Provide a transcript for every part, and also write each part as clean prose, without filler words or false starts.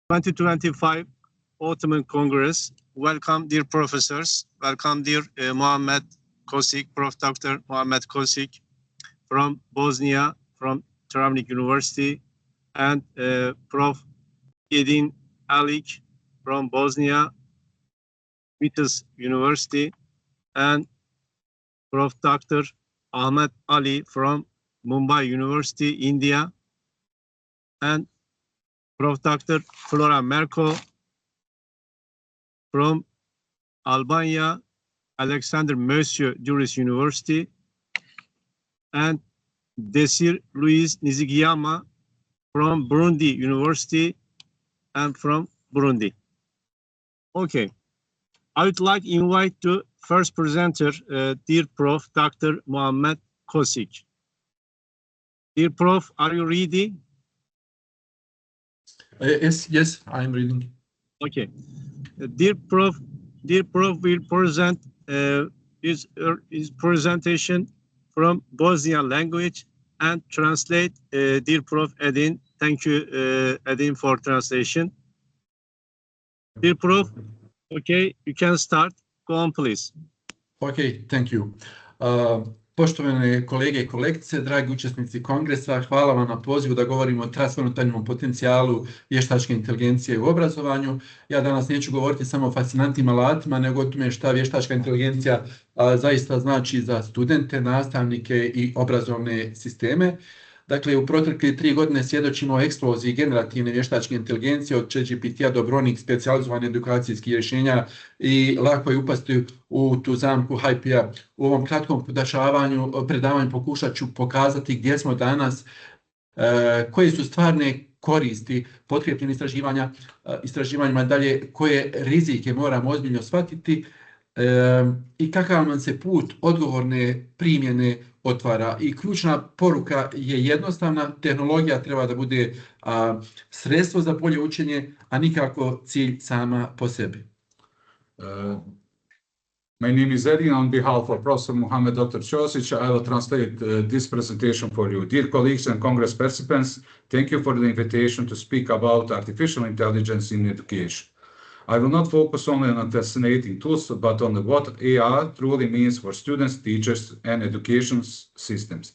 2025 Autumn Congress. Welcome, dear professors. Welcome, dear Muhammed Kosik, Prof. Dr. Muhammed Kosik from Bosnia, from Travnik University, and Prof. Edin Alic from Bosnia, Vitas University, and Prof. Dr. Ahmed Ali from Mumbai University, India, and Prof. Dr. Flora Merko from Albania, Alexander Monsieur Juris University, and Desir Luis Nizigiyama from Burundi University and from Burundi. Okay, I would like to invite the first presenter, dear Prof. Dr. Muhammed Kosik. Dear Prof, are you ready? Yes, I'm reading. Okay, dear Prof will present his presentation from Bosnian language and translate. Dear Prof Edin, thank you Edin for translation. Dear Prof, okay, you can start. Go on, please. Okay, thank you. Poštovane kolege i kolegice, dragi učesnici kongresa, hvala vam na pozivu da govorimo o transfrontalnom potencijalu vještačke inteligencije u obrazovanju. Ja danas neću govoriti samo o fascinantnim alatima, nego o tome šta vještačka inteligencija zaista znači za studente, nastavnike i obrazovne sisteme. Dakle, u protekle 3 godine svjedočimo o eksploziji generativne vještačke inteligencije od GMT+3 do brojnih specijalizovanih edukacijskih rješenja i lako je upasti u tu zamku hype-a. U ovom kratkom predavanju pokušat ću pokazati gdje smo danas, koje su stvarne koristi potkrijepljenih istraživanjima dalje, koje rizike moramo ozbiljno shvatiti i kakav nam se put odgovorne primjene otvara. I ključna poruka je jednostavna, tehnologija treba da bude sredstvo za bolje učenje, a nikako cilj sama po sebi. My name is Edin. On behalf of Professor Muhammed Dr. Ćosić, I will translate this presentation for you. Dear colleagues and Congress participants, thank you for the invitation to speak about artificial intelligence in education. I will not focus only on fascinating tools, but on what AI truly means for students, teachers, and education systems.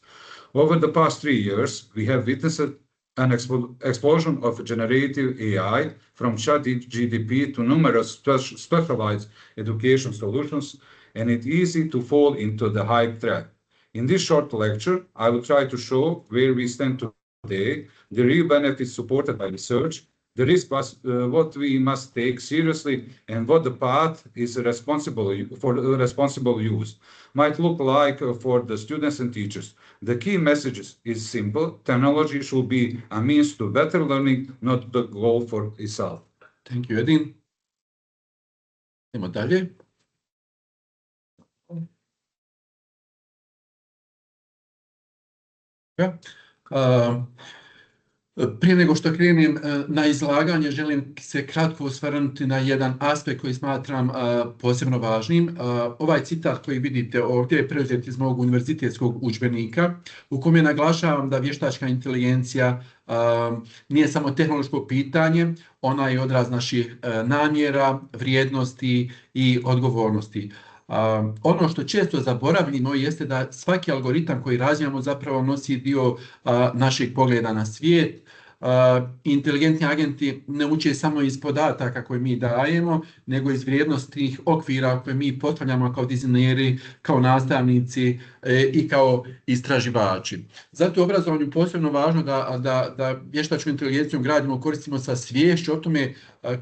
Over the past 3 years, we have witnessed an explosion of generative AI, from ChatGPT to numerous specialized education solutions, and it's easy to fall into the hype trap. In this short lecture, I will try to show where we stand today, the real benefits supported by research, the risk what we must take seriously, and what the path is responsible use might look like for the students and teachers. The key message is simple: technology should be a means to better learning, not the goal for itself. Thank you, Edin. Idemo dalje. Prije nego što krenem na izlaganje, želim se kratko osvrnuti na jedan aspekt koji smatram posebno važnim. Ovaj citat koji vidite ovdje je preuzet iz mog univerzitetskog udžbenika, u kome naglašavam da vještačka inteligencija nije samo tehnološko pitanje, ona je odraz naših namjera, vrijednosti i odgovornosti. Ono što često zaboravimo jeste da svaki algoritam koji razvijamo zapravo nosi dio našeg pogleda na svijet. Inteligentni agenti ne uče samo iz podataka koje mi dajemo, nego iz vrijednostnih okvira koje mi postavljamo kao dizajneri, kao nastavnici i kao istraživači. Zato je u obrazovanju posebno važno da vještačku inteligenciju gradimo, koristimo sa sviješću o tome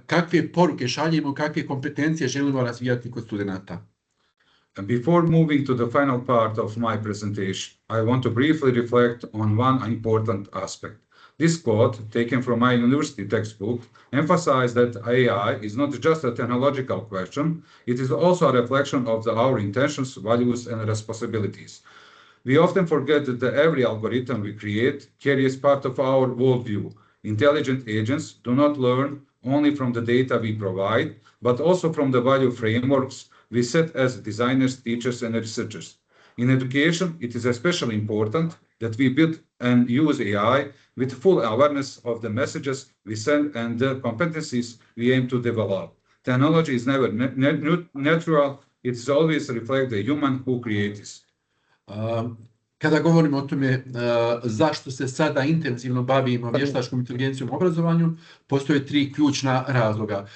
kakve poruke šaljemo, kakve kompetencije želimo razvijati kod studenata. And before moving to the final part of my presentation, I want to briefly reflect on one important aspect. This quote, taken from my university textbook, emphasized that AI is not just a technological question, it is also a reflection of our intentions, values, and responsibilities. We often forget that every algorithm we create carries part of our worldview. Intelligent agents do not learn only from the data we provide, but also from the value frameworks we set as designers, teachers, and researchers. In education, it is especially important that we build and use AI with full awareness of the messages we send and the competencies we aim to develop. Technology is never natural, it is always reflect the human who creates. Kada govorimo o tome zašto se sada intenzivno bavimo vještačkom inteligencijom u obrazovanju, postoje 3 ključna razloga.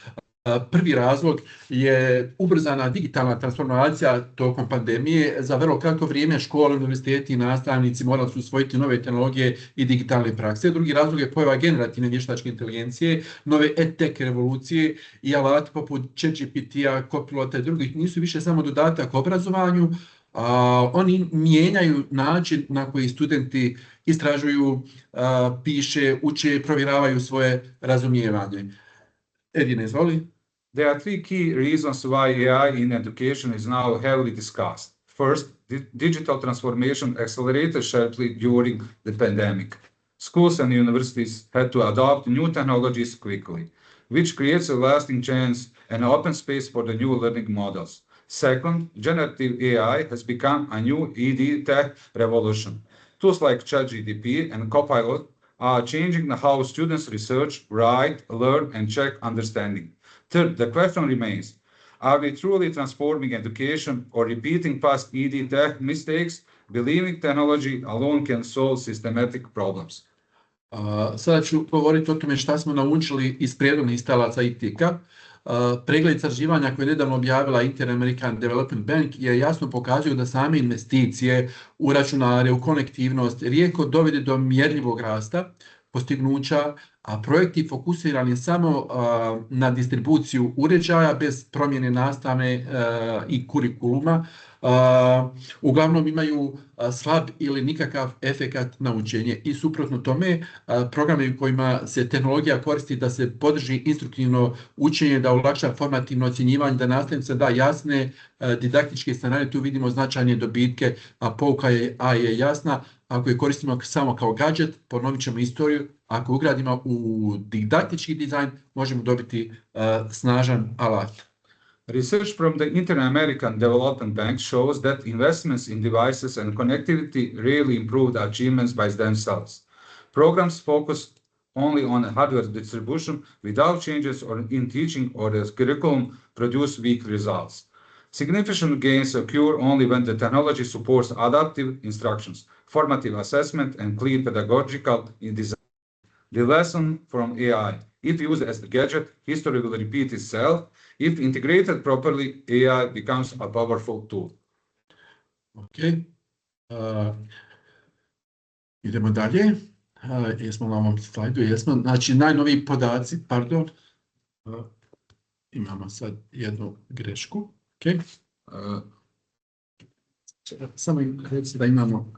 Prvi razlog je ubrzana digitalna transformacija tokom pandemije. Za vrlo kratko vrijeme škole, univerziteti i nastavnici morali su usvojiti nove tehnologije i digitalne prakse. Drugi razlog je pojava generativne vještačke inteligencije, nove edtech revolucije i alati poput GMT+3, Copilota i drugih nisu više samo dodatak obrazovanju, oni mijenjaju način na koji studenti istražuju, piše, uče, provjeravaju svoje razumijevanje. Edine, izvoli. There are 3 key reasons why AI in education is now heavily discussed. First, digital transformation accelerated sharply during the pandemic. Schools and universities had to adopt new technologies quickly, which creates a lasting chance and open space for the new learning models. Second, generative AI has become a new EdTech revolution. Tools like ChatGPT and Copilot are changing how students research, write, learn, and check understanding. Third, the question remains, are we truly transforming education or repeating past EdTech mistakes, believing technology alone can solve systematic problems? Sada ću govoriti o tome šta smo naučili iz prethodnih instalaca ITK-a. Pregled istraživanja koje je nedavno objavila Inter-American Development Bank je jasno pokazuju da same investicije u računare, u konektivnost rijetko dovede do mjerljivog rasta, postignuća, a projekti fokusirani samo na distribuciju uređaja bez promjene nastave i kurikuluma uglavnom imaju slab ili nikakav efekat na učenje. I suprotno tome, programe u kojima se tehnologija koristi da se podrži instruktivno učenje, da olakša formativno ocjenjivanje, da nastavnica da jasne didaktičke scenarije, tu vidimo značajne dobitke, a pouka je jasna. Ako je koristimo samo kao gadget, ponovit ćemo istoriju. Ako ugradimo u didaktički dizajn, možemo dobiti snažan alat. Research from the Inter-American Development Bank shows that investments in devices and connectivity really improved achievements by themselves. Programs focused only on hardware distribution without changes in teaching or the curriculum produce weak results. Significant gains occur only when the technology supports adaptive instructions, formative assessment, and clear pedagogical design. The lesson from AI: if used as a gadget, history will repeat itself. If integrated properly, AI becomes a powerful tool. Okay. Idemo dalje. Jesmo na ovom slajdu, jesmo. Znači, najnoviji podaci, pardon. Imamo sad jednu grešku. Okay. Samo reći da imamo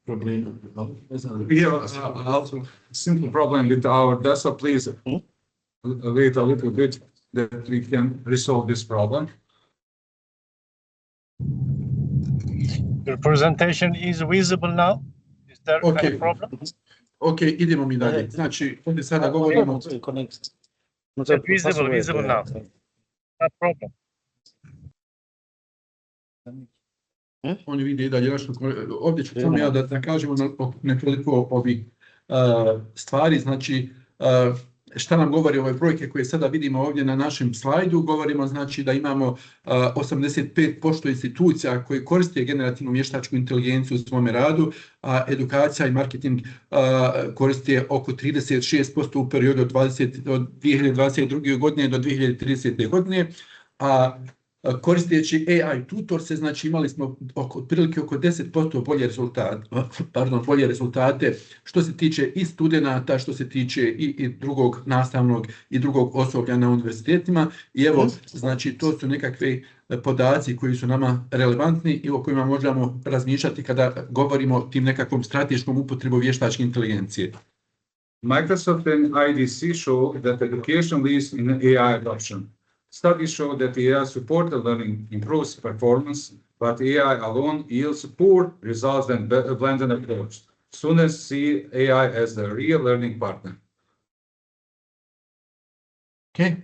problem. We have a simple problem with our desktop. Please wait a little bit that we can resolve this problem. Your presentation is visible now? Is there Okay. a problem? Ok, idemo mi dalje. Znači, ovdje sada govorimo... Visible now. No problem. Oni vide i dalje nešto. Ovdje ću samo ja da kažemo nekoliko ovih stvari. Znači, šta nam govori ove brojke koje sada vidimo ovdje na našem slajdu? Govorimo znači da imamo 85% institucija koje koriste generativnu vještačku inteligenciju u svome radu, a edukacija i marketing koriste oko 36% u periodu od 2022. godine do 2030. godine, a koristeći AI tutor se, znači imali smo otprilike oko 10% bolje rezultate što se tiče i studenata, što se tiče i drugog nastavnog i drugog osoblja na univerzitetima. I evo, znači to su nekakve podaci koji su nama relevantni i o kojima možemo razmišljati kada govorimo o tim nekakvom strateškom upotrebu vještačke inteligencije. Microsoft and IDC show that education leads in AI adoption. Studies show that AI-supported learning improves performance, but AI alone yields poor results than blended approach. Students see AI as the real learning partner. Okay.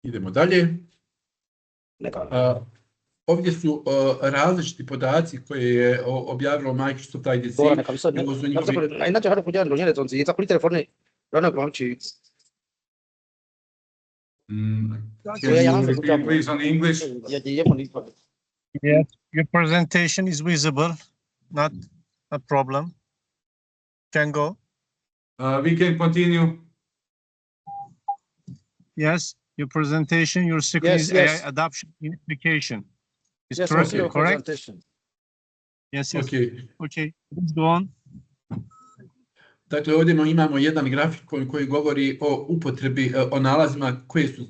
Idemo dalje. ovdje su različiti podaci koje je objavilo Microsoft IDC. inače 하루 보지 않은 로년에 전 이자 퀄리티 폰에 러너 광치 Can you repeat, please, on English? Yes, your presentation is visible, not a problem. Can go. We can continue. Yes, your presentation, your screen is AI adoption application. Is correct? Yes, yes. Okay, let's go on. Dakle, ovdje imamo jedan grafikon koji govori o upotrebi, o nalazima koji su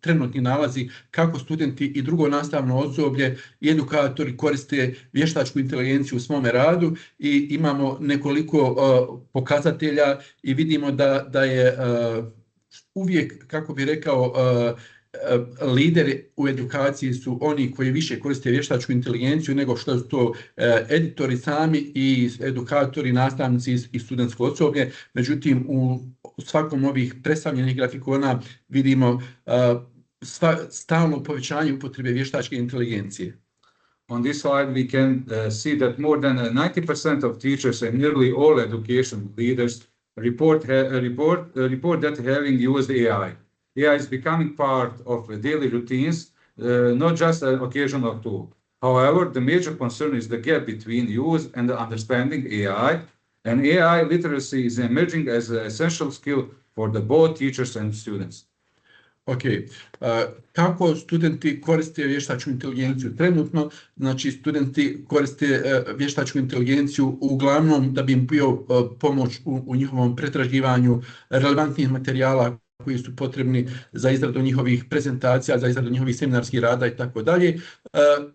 trenutni nalazi, kako studenti i drugo nastavno osoblje i edukatori koriste vještačku inteligenciju u svome radu i imamo nekoliko pokazatelja i vidimo da je uvijek, kako bi rekao, lideri u edukaciji su oni koji više koriste vještačku inteligenciju nego što su to editori sami i edukatori, nastavnici i studentsko osoblje. Međutim, u svakom ovih predstavljenih grafikona vidimo stalno povećanje upotrebe vještačke inteligencije. On this slide, we can see that more than 90% of teachers and nearly all education leaders report that having used AI. AI is becoming part of daily routines, not just an occasional tool. However, the major concern is the gap between use and understanding AI, and AI literacy is emerging as an essential skill for both teachers and students. Ok, kako studenti koriste vještačku inteligenciju trenutno? Znači, studenti koriste vještačku inteligenciju uglavnom da bi im bio pomoć u njihovom pretraživanju relevantnih materijala koji su potrebni za izradu njihovih prezentacija, za izradu njihovih seminarskih rada i tako dalje.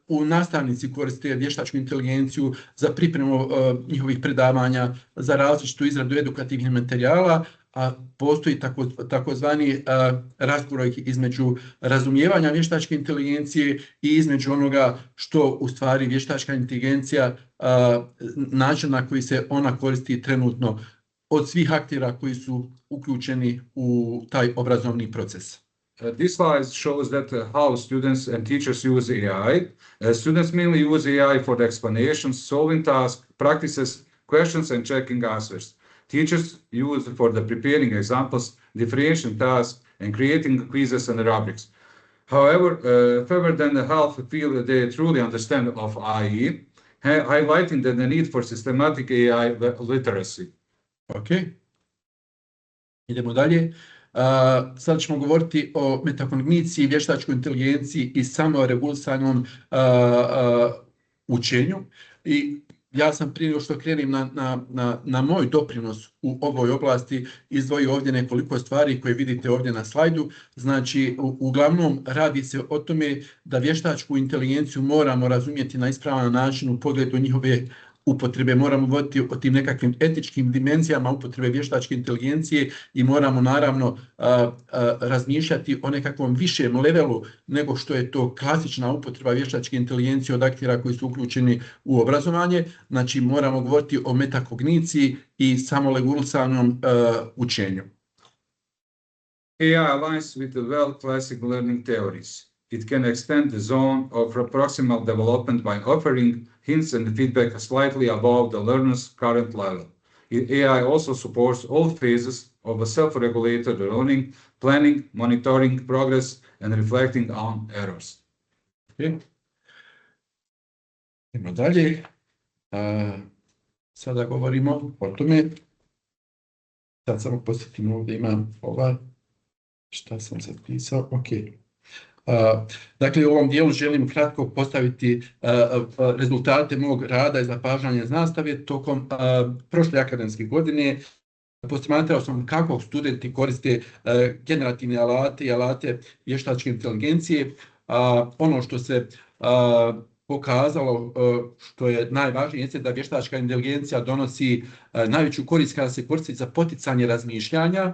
U nastavnici koriste vještačku inteligenciju za pripremu njihovih predavanja, za različitu izradu edukativnih materijala, a postoji takozvani raskorak između razumijevanja vještačke inteligencije i između onoga što u stvari vještačka inteligencija, način na koji se ona koristi trenutno od svih aktera koji su uključeni u taj obrazovni proces. This slide shows that how students and teachers use AI. Students mainly use AI for the explanations, solving tasks, practices, questions, and checking answers. Teachers use for the preparing examples, differentiating tasks, and creating quizzes and rubrics. However, fewer than half feel that they truly understand of AI, highlighting the need for systematic AI literacy. Ok, idemo dalje. Sad ćemo govoriti o metakogniciji, vještačkoj inteligenciji i samoregulisanom učenju. I ja sam prije nego što krenem na moj doprinos u ovoj oblasti izdvojio ovdje nekoliko stvari koje vidite ovdje na slajdu. Znači, uglavnom radi se o tome da vještačku inteligenciju moramo razumjeti na ispravan način u pogledu njihove upotrebe, moramo voditi o tim nekakvim etičkim dimenzijama upotrebe vještačke inteligencije i moramo naravno razmišljati o nekakvom višem levelu nego što je to klasična upotreba vještačke inteligencije od aktera koji su uključeni u obrazovanje. Znači moramo govoriti o metakogniciji i samoregulisanom učenju. AI aligns with the well-classic learning theories. It can extend the zone of proximal development by offering hints and feedback slightly above the learner's current level. AI also supports all phases of a self-regulated learning, planning, monitoring progress, and reflecting on errors. Okay. Idemo dalje. Sada govorimo o tome. Sad samo posjetim ovdje imam šta sam zapisao. Ok. Dakle, u ovom dijelu želim kratko postaviti rezultate mog rada i zapažanja iz nastave tokom prošle akademske godine. Posmatrao sam kako studenti koriste generativne alate i alate vještačke inteligencije. Ono što se pokazalo, što je najvažnije, je da vještačka inteligencija donosi najveću korist kada se koristi za poticanje razmišljanja,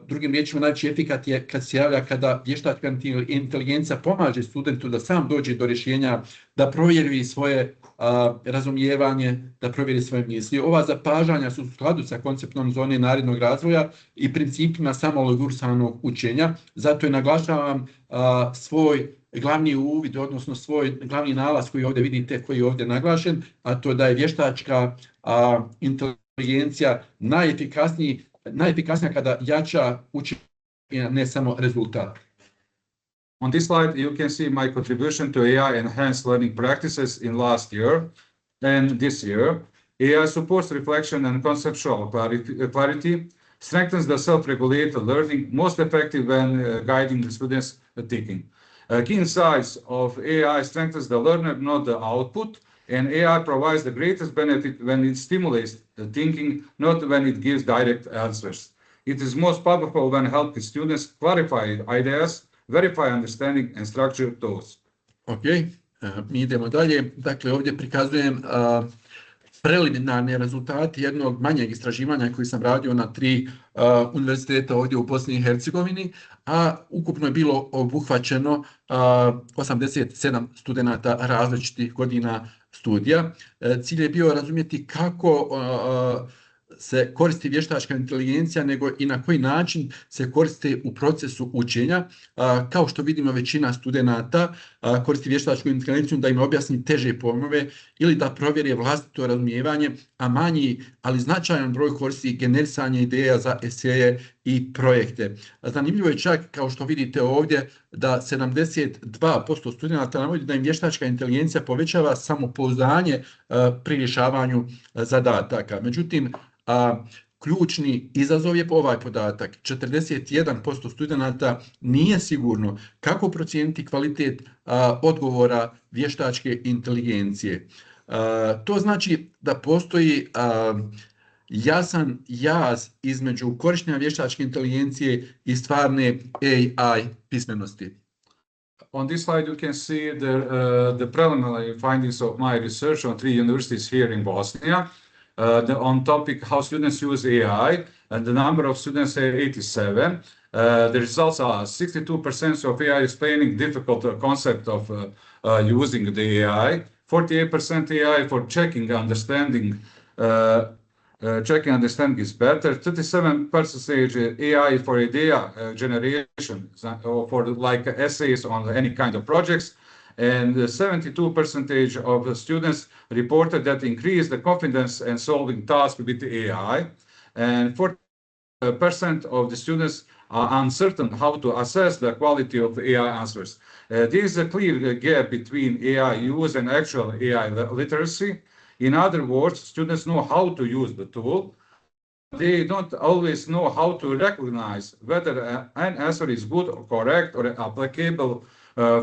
drugim riječima, najveći efikat je kad se javlja kada vještačka inteligencija pomaže studentu da sam dođe do rješenja, da provjeri svoje razumijevanje, da provjeri svoje misli. Ova zapažanja su u skladu sa konceptom zone narednog razvoja i principima samoregulisanog učenja. Zato je naglašavam svoj glavni uvid, odnosno svoj glavni nalaz koji ovdje vidite, koji je ovdje naglašen, a to da je vještačka inteligencija najefikasnija kada jača učenje, ne samo rezultat. On this slide, you can see my contribution to AI enhanced learning practices in last year and this year. AI supports reflection and conceptual clarity, strengthens the self-regulated learning, most effective when guiding the students' thinking. Key insights of AI strengthens the learner, not the output, and AI provides the greatest benefit when it stimulates the thinking, not when it gives direct answers. It is most powerful when helping students clarify ideas, verify understanding and structure those. Ok, mi idemo dalje. Dakle, ovdje prikazujem preliminarne rezultate jednog manjeg istraživanja koji sam radio na 3 univerziteta ovdje u Bosni i Hercegovini, a ukupno je bilo obuhvaćeno 87 studenata različitih godina studija. Cilj je bio razumjeti kako se koristi vještačka inteligencija, nego i na koji način se koriste u procesu učenja. Kao što vidimo, većina studenata koristi vještačku inteligenciju da im objasni teže pojmove ili da provjeri vlastito razumijevanje, a manji, ali značajan broj koristi generisanje ideja za eseje i projekte. Zanimljivo je čak, kao što vidite ovdje, da 72% studenata navodi da im vještačka inteligencija povećava samopouzdanje pri rješavanju zadataka. Međutim, ključni izazov je ovaj podatak. 41% studenata nije sigurno kako procijeniti kvalitet odgovora vještačke inteligencije. To znači da postoji jasan jaz između korištenja vještačke inteligencije i stvarne AI pismenosti. On this slide, you can see the preliminary findings of my research on 3 universities here in Bosnia. On topic how students use AI, and the number of students are 87. The results are 62% of AI explaining difficult concept of using the AI, 48% AI for checking understanding is better, 37% AI for idea generation, for like essays on any kind of projects, and 72% of the students reported that increased the confidence in solving tasks with AI, and 40% of the students are uncertain how to assess the quality of AI answers. There is a clear gap between AI use and actual AI literacy. In other words, students know how to use the tool. They don't always know how to recognize whether an answer is good or correct or applicable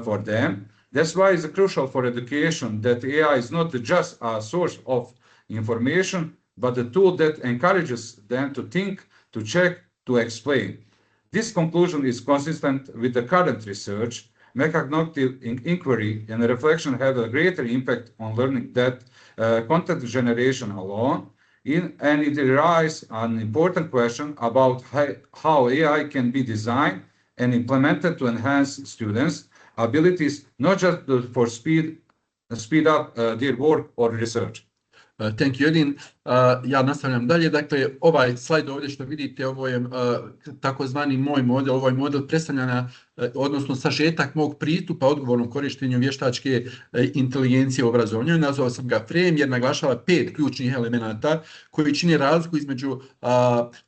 for them. That's why it's crucial for education that AI is not just a source of information, but a tool that encourages them to think, to check, to explain. This conclusion is consistent with the current research. Metacognitive inquiry and reflection have a greater impact on learning than content generation alone, and it raises an important question about how AI can be designed and implemented to enhance students' abilities, not just for speed up their work or research. Thank you, Edin. Ja nastavljam dalje. Dakle, ovaj slajd ovdje što vidite, ovo je takozvani moj model. Ovaj model predstavljanja, odnosno sažetak mog pristupa odgovornom korištenju vještačke inteligencije u obrazovanju. Nazvao sam ga frame jer naglašava 5 ključnih elemenata koji čine razliku između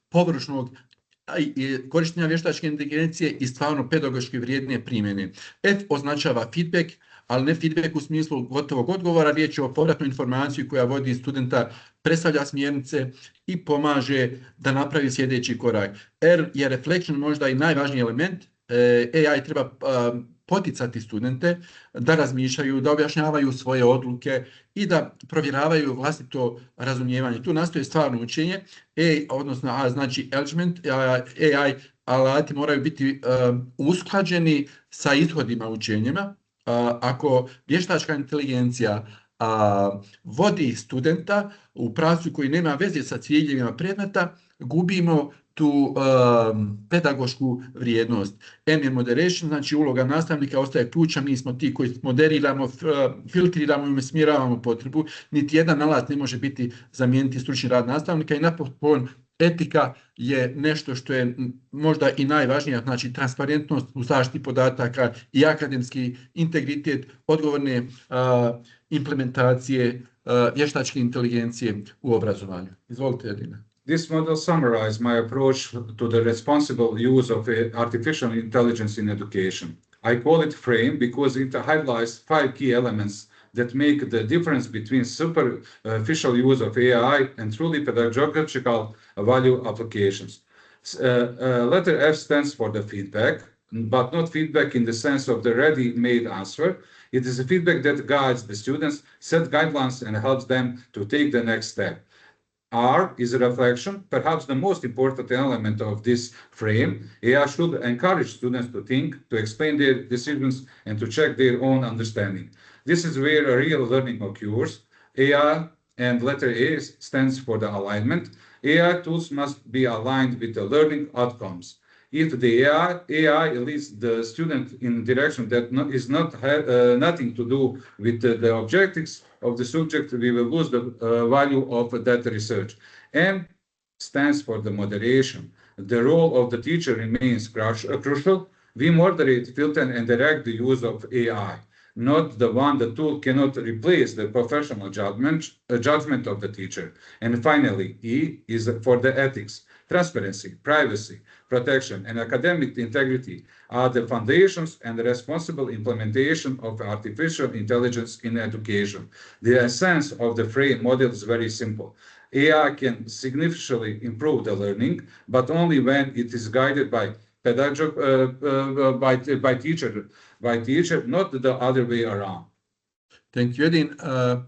površnog korištenja vještačke inteligencije i stvarno pedagoški vrijedne primjene. F označava feedback, ali ne feedback u smislu gotovog odgovora, riječ je o povratnoj informaciji koja vodi studenta, predstavlja smjernice i pomaže da napravi sljedeći korak. R je reflection, možda i najvažniji element. AI treba poticati studente da razmišljaju, da objašnjavaju svoje odluke i da provjeravaju vlastito razumijevanje. Tu nastoji stvarno učenje. Odnosno A znači engagement, AI alati moraju biti usklađeni sa ishodima učenjima. Ako vještačka inteligencija vodi studenta u pravcu koji nema veze sa ciljevima predmeta, gubimo tu pedagošku vrijednost. M je moderation, znači uloga nastavnika ostaje ključna, mi smo ti koji moderiramo, filtriramo i usmjeravamo potrebu. Niti jedan alat ne može biti zamijeniti stručni rad nastavnika i napokon etika je nešto što je možda i najvažnije, znači transparentnost u zaštiti podataka i akademski integritet, odgovorne implementacije vještačke inteligencije u obrazovanju. Izvolite, Edina. This model summarizes my approach to the responsible use of artificial intelligence in education. I call it FRAME because it highlights 5 key elements that make the difference between superficial use of AI and truly pedagogical value applications. Letter F stands for the feedback, but not feedback in the sense of the ready-made answer. It is a feedback that guides the students, set guidelines, and helps them to take the next step. R is a reflection, perhaps the most important element of this frame. AI should encourage students to think, to explain their decisions, and to check their own understanding. This is where a real learning occurs. AI and letter A stands for the alignment. AI tools must be aligned with the learning outcomes. If the AI leads the student in a direction that is nothing to do with the objectives of the subject, we will lose the value of that research. M stands for the moderation. The role of the teacher remains crucial. We moderate, filter, and direct the use of AI. Not the one, the tool cannot replace the professional judgment of the teacher. And finally, E is for the ethics. Transparency, privacy, protection, and academic integrity are the foundations and the responsible implementation of artificial intelligence in education. The essence of the frame model is very simple. AI can significantly improve the learning, but only when it is guided by teacher, not the other way around. Thank you, Edin.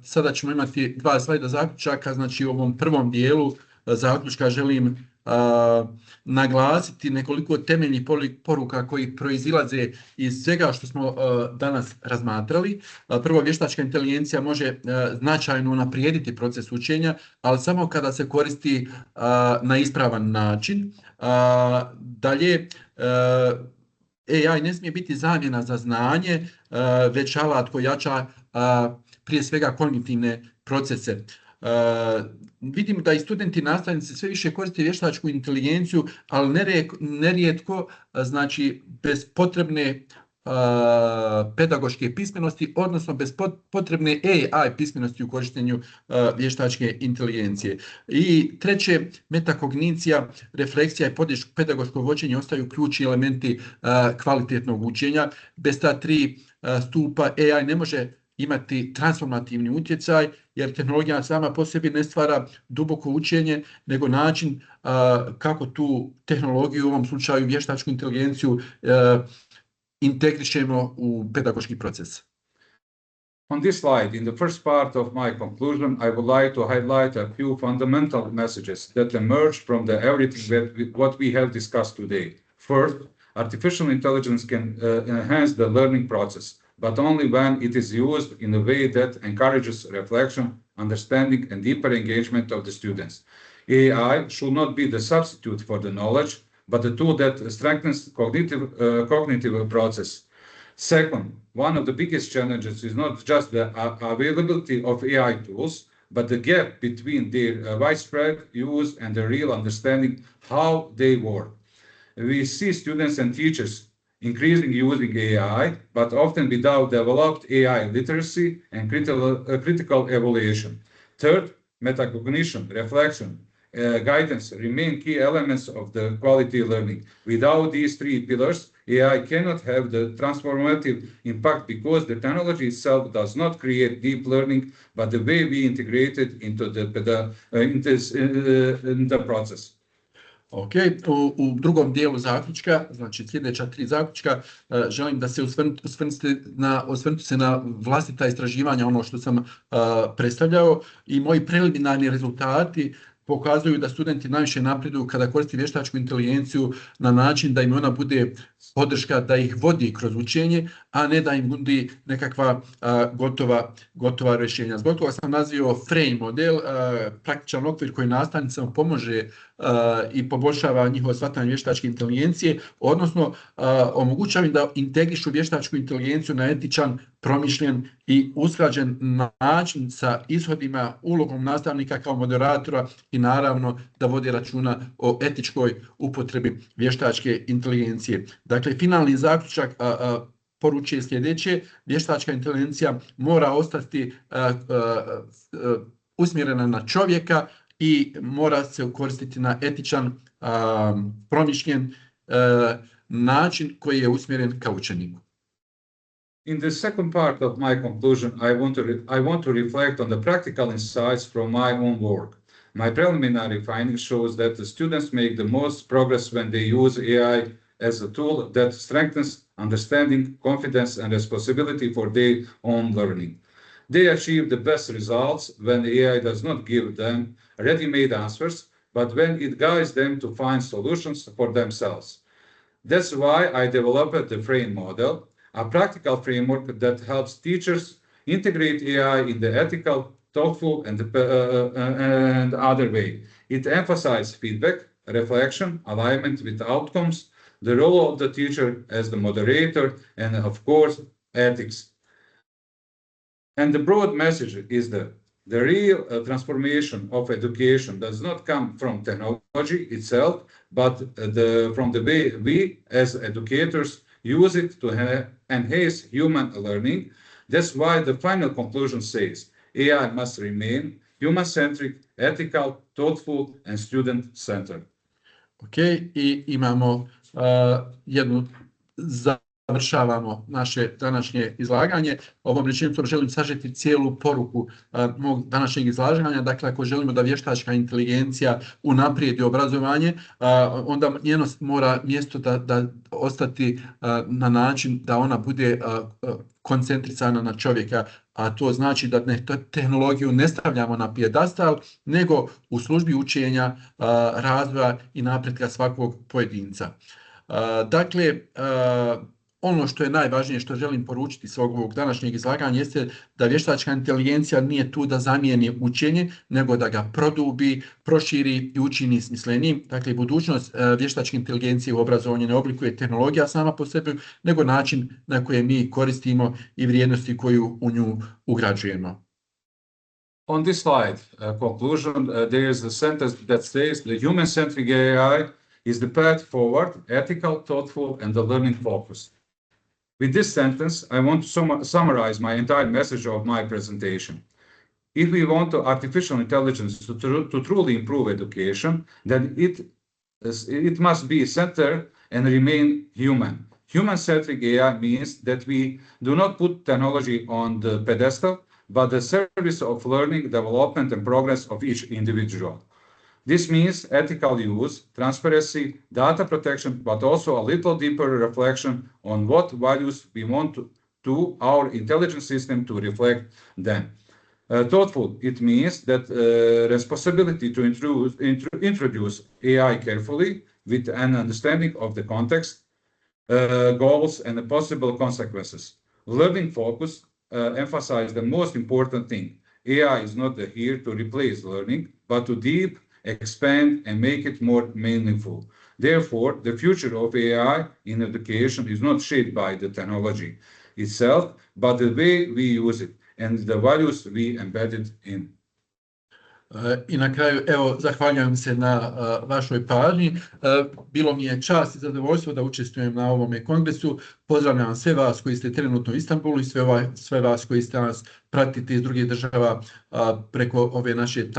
Sada ćemo imati 2 slajda zaključaka. Znači, u ovom prvom dijelu zaključka želim naglasiti nekoliko temeljnih poruka koji proizilaze iz svega što smo danas razmatrali. Prvo, vještačka inteligencija može značajno unaprijediti proces učenja, ali samo kada se koristi na ispravan način. Dalje, AI ne smije biti zamjena za znanje, već alat koji jača prije svega kognitivne procese. Vidimo da i studenti, nastavnici sve više koriste vještačku inteligenciju, ali nerijetko, znači bez potrebne pedagoške pismenosti, odnosno bez potrebne AI pismenosti u korištenju vještačke inteligencije. I treće, metakognicija, refleksija i pedagoško vođenje ostaju ključni elementi kvalitetnog učenja. Bez ta 3 stupa AI ne može imati transformativni utjecaj, jer tehnologija sama po sebi ne stvara duboko učenje, nego način kako tu tehnologiju, u ovom slučaju vještačku inteligenciju, integrišemo u pedagoški proces. On this slide, in the first part of my conclusion, I would like to highlight a few fundamental messages that emerge from everything what we have discussed today. First, artificial intelligence can enhance the learning process, but only when it is used in a way that encourages reflection, understanding, and deeper engagement of the students. AI should not be the substitute for the knowledge, but a tool that strengthens cognitive process. Second, one of the biggest challenges is not just the availability of AI tools, but the gap between their widespread use and the real understanding how they work. We see students and teachers increasing using AI, but often without developed AI literacy and critical evaluation. Third, metacognition, reflection, guidance remain key elements of the quality learning. Without these 3 pillars, AI cannot have the transformative impact because the technology itself does not create deep learning, but the way we integrate it into the process. Ok, u drugom dijelu zaključka, znači sljedeća 3 zaključka, želim da se osvrnuti se na vlastita istraživanja, ono što sam predstavljao, i moji preliminarni rezultati pokazuju da studenti najviše napreduju kada koriste vještačku inteligenciju na način da im ona bude podrška da ih vodi kroz učenje, a ne da im nudi nekakva gotova rješenja. Zbog toga sam nazvao frame model, praktičan okvir koji nastavnicama pomože i poboljšava njihovo shvatanje vještačke inteligencije, odnosno omogućava im da integrišu vještačku inteligenciju na etičan, promišljen i usklađen način sa ishodima, ulogom nastavnika kao moderatora i naravno da vodi računa o etičkoj upotrebi vještačke inteligencije. Dakle, finalni zaključak poručuje sljedeće: vještačka inteligencija mora ostati usmjerena na čovjeka i mora se koristiti na etičan, promišljen način koji je usmjeren ka učeniku. In the second part of my conclusion, I want to reflect on the practical insights from my own work. My preliminary findings shows that the students make the most progress when they use AI as a tool that strengthens understanding, confidence, and responsibility for their own learning. They achieve the best results when AI does not give them ready-made answers, but when it guides them to find solutions for themselves. That's why I developed the FRAME model, a practical framework that helps teachers integrate AI in the ethical, thoughtful, and other way. It emphasizes feedback, reflection, alignment with outcomes, the role of the teacher as the moderator, and of course, ethics. And the broad message is that the real transformation of education does not come from technology itself, but from the way we as educators use it to enhance human learning. That's why the final conclusion says AI must remain human-centric, ethical, thoughtful, and student-centered. Ok, i imamo završavamo naše današnje izlaganje. Ovom rečenicom želim sažeti cijelu poruku mog današnjeg izlaganja. Dakle, ako želimo da vještačka inteligencija unaprijedi obrazovanje, onda njeno mora mjesto da ostati na način da ona bude koncentrisana na čovjeka, a to znači da tehnologiju ne stavljamo na pijedastal, nego u službi učenja, razvoja i napretka svakog pojedinca. Dakle, ono što je najvažnije što želim poručiti svog ovog današnjeg izlaganja jeste da vještačka inteligencija nije tu da zamijeni učenje, nego da ga produbi, proširi i učini smislenijim. Dakle, budućnost vještačke inteligencije u obrazovanju ne oblikuje tehnologija sama po sebi, nego način na koji mi koristimo i vrijednosti koju u nju ugrađujemo. On this slide, conclusion, there is a sentence that says the human-centric AI is the path forward, ethical, thoughtful, and the learning focused. With this sentence, I want to summarize my entire message of my presentation. If we want artificial intelligence to truly improve education, then it must be centered and remain human. Human-centric AI means that we do not put technology on the pedestal, but the service of learning, development, and progress of each individual. This means ethical use, transparency, data protection, but also a little deeper reflection on what values we want to our intelligence system to reflect them. Thoughtful, it means that responsibility to introduce AI carefully with an understanding of the context, goals, and the possible consequences. Learning focus emphasize the most important thing. AI is not here to replace learning, but to deep, expand, and make it more meaningful. Therefore, the future of AI in education is not shaped by the technology itself, but the way we use it and the values we embedded in. I na kraju, evo, zahvaljujem se na vašoj pažnji. Bilo mi je čast i zadovoljstvo da učestvujem na ovome kongresu. Pozdravljam sve vas koji ste trenutno u Istanbulu i sve vas koji ste nas pratite iz drugih država preko ove naše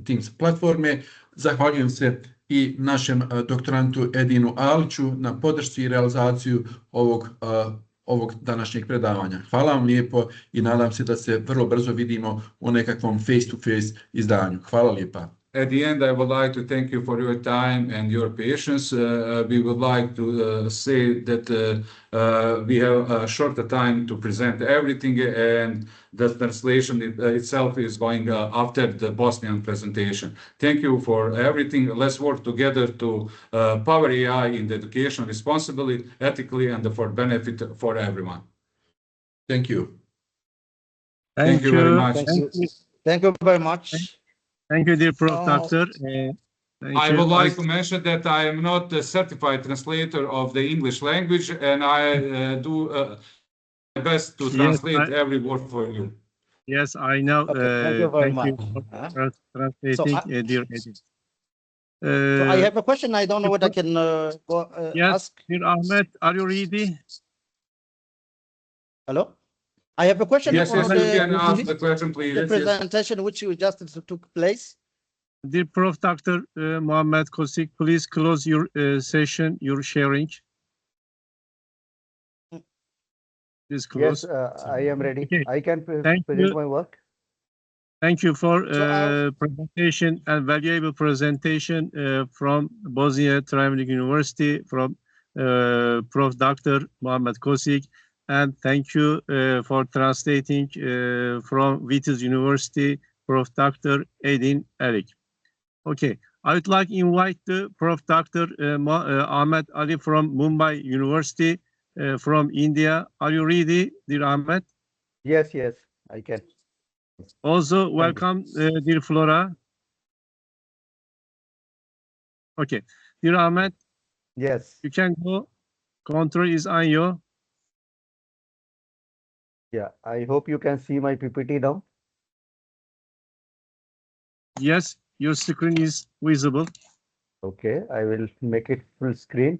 Teams platforme. Zahvaljujem se i našem doktorantu Edinu Aliću na podršci i realizaciju ovog današnjeg predavanja. Hvala vam lijepo i nadam se da se vrlo brzo vidimo u nekakvom face-to-face izdanju. Hvala lijepa. At the end, I would like to thank you for your time and your patience. We would like to say that we have a shorter time to present everything, and the translation itself is going after the Bosnian presentation. Thank you for everything. Let's work together to power AI in the education responsibly, ethically, and for benefit for everyone. Thank you. Thank you very much. Thank you. Thank you very much. Thank you, dear Prof. Oh. Doctor. Thank I you. would like to mention that I am not a certified translator of the English language, and I do my best to translate every word for you. Yes, I know. Okay, thank you very Thank much. you for translating, dear Edith. So I have a question. I don't know what I can Yes, ask. dear Ahmed, are you ready? Hello? I have a question Yes, on yes, you can ask the question, please. the presentation which you just took place. Dear Prof. Dr. Mohammed Kosik, please close your session, your sharing. Please close. Yes, I am ready. Okay. I can Thank present you. my work. Thank you for So presentation and valuable presentation from Bosnia Travnik University, from Prof. Dr. Mohammed Kosik, and thank you for translating from Vitis University, Prof. Dr. Edin Erik. Okay, I would like to invite the Prof. Dr. Ahmed Ali from Mumbai University from India. Are you ready, dear Ahmed? Yes, yes, I can. Also, welcome, dear Flora. Okay, dear Ahmed, Yes, you can go. Control is on you. yeah. I hope you can see my PPT now. Yes, your screen is visible. Okay, I will make it full screen.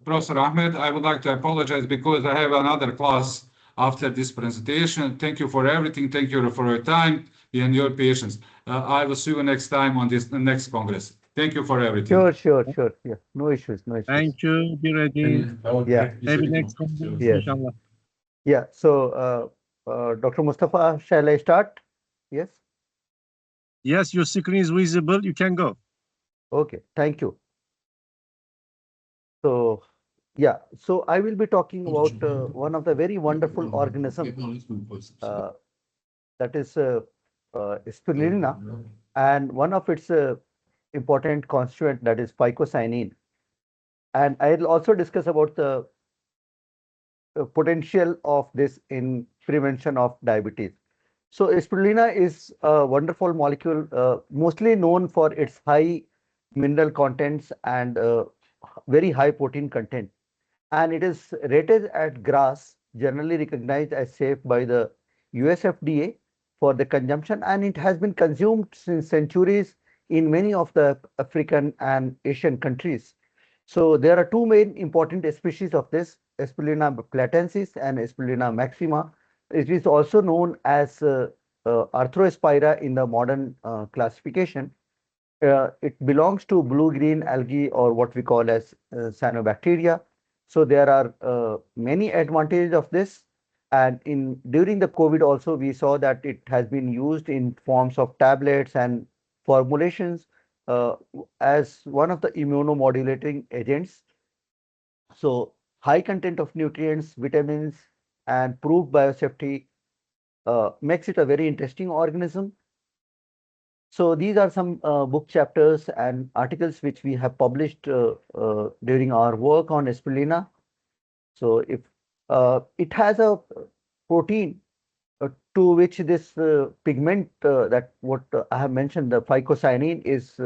Professor Ahmed, I would like to apologize because I have another class after this presentation. Thank you for everything. Thank you for your time and your patience. I will see you next time on this next Congress. Thank you for everything. Sure, sure, sure. Yeah, no issues, no issues. Thank you, dear Edin. Yeah. Maybe next Congress, Yes. inshallah. Yeah. So, Dr. Mustafa, shall I start? Yes. Yes, your screen is visible. You can go. Okay. Thank you. So, yeah. So I will be talking about one of the very wonderful organisms that is spirulina, and one of its important constituent, that is phycocyanin. And I'll also discuss about the potential of this in prevention of diabetes. So spirulina is a wonderful molecule, mostly known for its high mineral contents and very high protein content. And it is rated at GRAS, generally recognized as safe by the US FDA for the consumption, and it has been consumed since centuries in many of the African and Asian countries. So there are two main important species of this, Spirulina platensis and Spirulina maxima. It is also known as Arthrospira in the modern classification. It belongs to blue-green algae, or what we call as cyanobacteria. So there are many advantages of this. And during the COVID also, we saw that it has been used in forms of tablets and formulations as one of the immunomodulating agents. So high content of nutrients, vitamins, and proved biosafety makes it a very interesting organism. So these are some book chapters and articles which we have published during our work on spirulina. So if it has a protein to which this pigment that what I have mentioned, the phycocyanin, is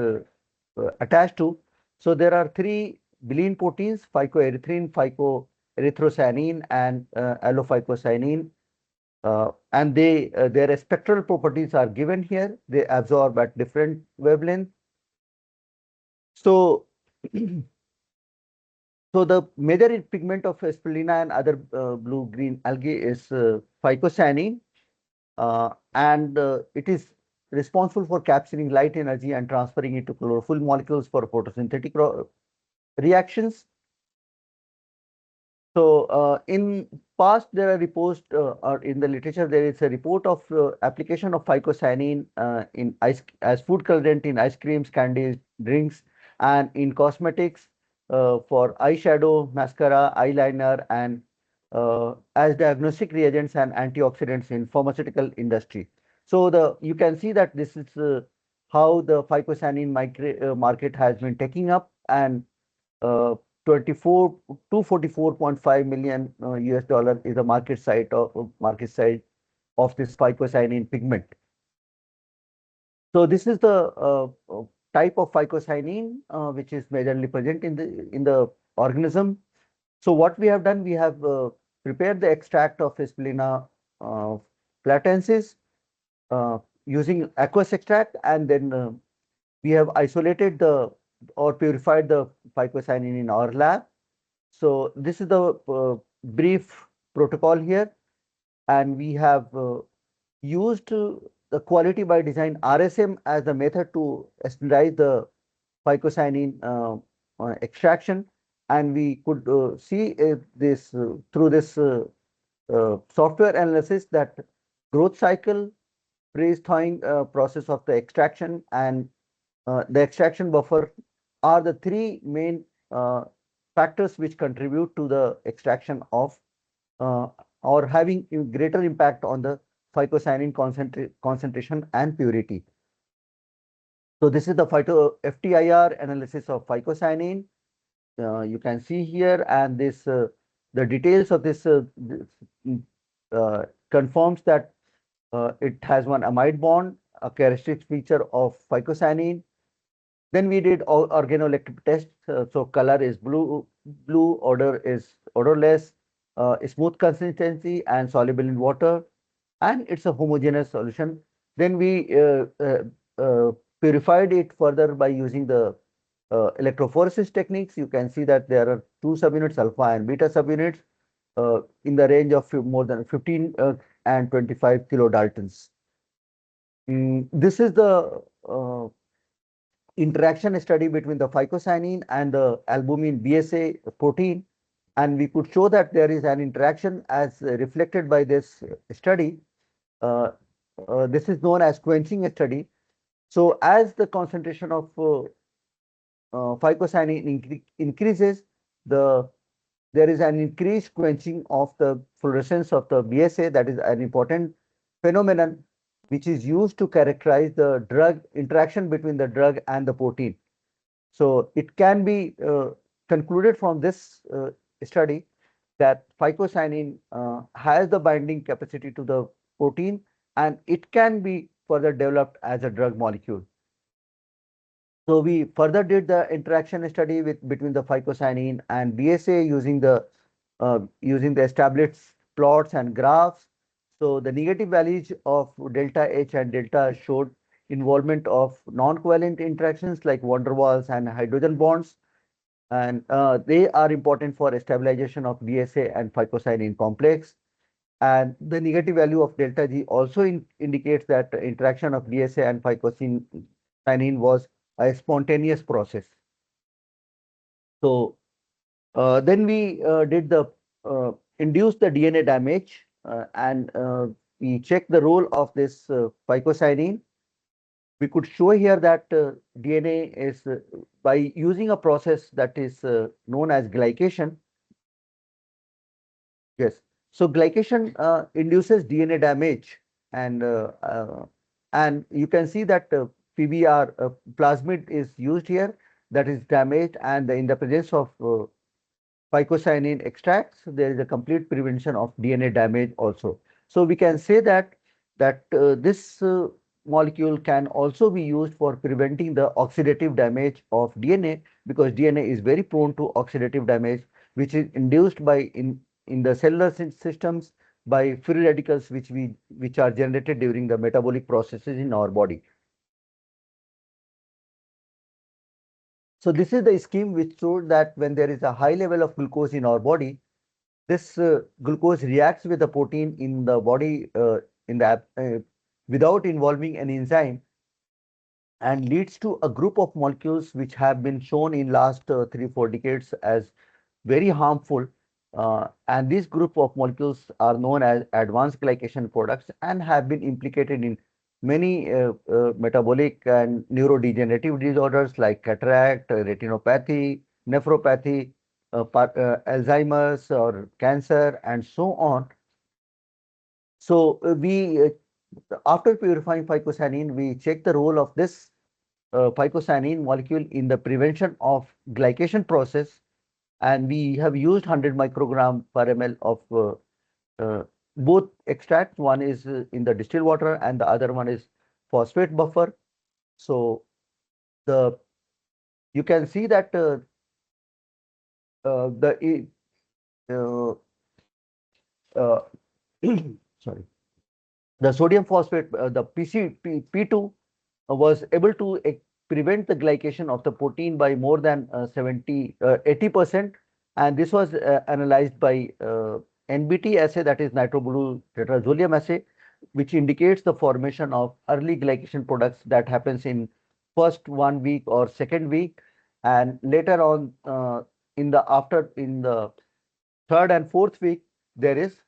attached to. So there are three bilin proteins: phycoerythrin, phycoerythrocyanin, and allophycocyanin. And their spectral properties are given here. They absorb at different wavelength. So, so the major pigment of spirulina and other blue-green algae is phycocyanin, and it is responsible for capturing light energy and transferring it to chlorophyll molecules for photosynthetic reactions. So in past, there are reports, or in the literature, there is a report of application of phycocyanine in ice as food colorant in ice creams, candies, drinks, and in cosmetics for eyeshadow, mascara, eyeliner, and as diagnostic reagents and antioxidants in pharmaceutical industry. So you can see that this is how the phycocyanine market has been taking up, and uh, 24 244.5 million US dollar is the market size of this phycocyanine pigment. So this is the type of phycocyanine which is majorly present in the organism. So what we have done, we have prepared the extract of Spirulina uh, platensis uh, using aqueous extract, and then we have isolated the or purified the phycocyanine in our lab. So this is the brief protocol here, and we have used the quality by design RSM as the method to standardize the phycocyanine extraction, and we could see this through this software analysis that growth cycle, freeze thawing process of the extraction, and the extraction buffer are the three main factors which contribute to the extraction of uh, or having a greater impact on the phycocyanine concentration and purity. So this is the phyto FTIR analysis of phycocyanine. You can see here, and this the details of this confirms that it has one amide bond, a characteristic feature of phycocyanine. Then we did organoelectric tests. So color is blue, odor is odorless, smooth consistency and soluble in water, and it's a homogeneous solution. Then we purified it further by using the electrophoresis techniques. You can see that there are two subunits, alpha and beta subunits, in the range of more than 15 and 25 kilodaltons. This is the interaction study between the phycocyanine and the albumin BSA protein, and we could show that there is an interaction as reflected by this study. Uh, this is known as quenching study. So as the concentration of phycocyanine increases, there is an increased quenching of the fluorescence of the BSA. That is an important phenomenon which is used to characterize the drug interaction between the drug and the protein. So it can be concluded from this study that phycocyanine has the binding capacity to the protein, and it can be further developed as a drug molecule. So we further did the interaction study between the phycocyanine and BSA using the established plots and graphs. So the negative values of delta H and delta showed involvement of non-covalent interactions like van der Waals and hydrogen bonds, and they are important for stabilization of BSA and phycocyanine complex. And the negative value of delta G also indicates that the interaction of BSA and phycocyanine was a spontaneous process. So then we did the induce the DNA damage, and we checked the role of this phycocyanine. We could show here that DNA is by using a process that is known as glycation. Yes. So glycation induces DNA damage, and you can see that PBR plasmid is used here, that is damaged, and in the presence of phycocyanine extracts, there is a complete prevention of DNA damage also. So we can say that this molecule can also be used for preventing the oxidative damage of DNA, because DNA is very prone to oxidative damage, which is induced by in the cellular systems by free radicals which are generated during the metabolic processes in our body. So this is the scheme which showed that when there is a high level of glucose in our body, this glucose reacts with the protein in the body without involving an enzyme, and leads to a group of molecules which have been shown in last 3-4 decades as very harmful. And this group of molecules are known as advanced glycation products and have been implicated in many metabolic and neurodegenerative disorders like cataract, retinopathy, nephropathy, Alzheimer's or cancer, and so on. So after purifying phycocyanine, we check the role of this phycocyanine molecule in the prevention of glycation process, and we have used 100 microgram per ml of both extracts. One is in the distilled water and the other one is phosphate buffer. So you can see that the uh, sorry, the sodium phosphate, the P2 was able to prevent the glycation of the protein by more than 80%. And this was analyzed by NBT assay, that is nitroblue tetrazolium assay, which indicates the formation of early glycation products that happens in first 1 week or second week, and later on in the third and fourth week there is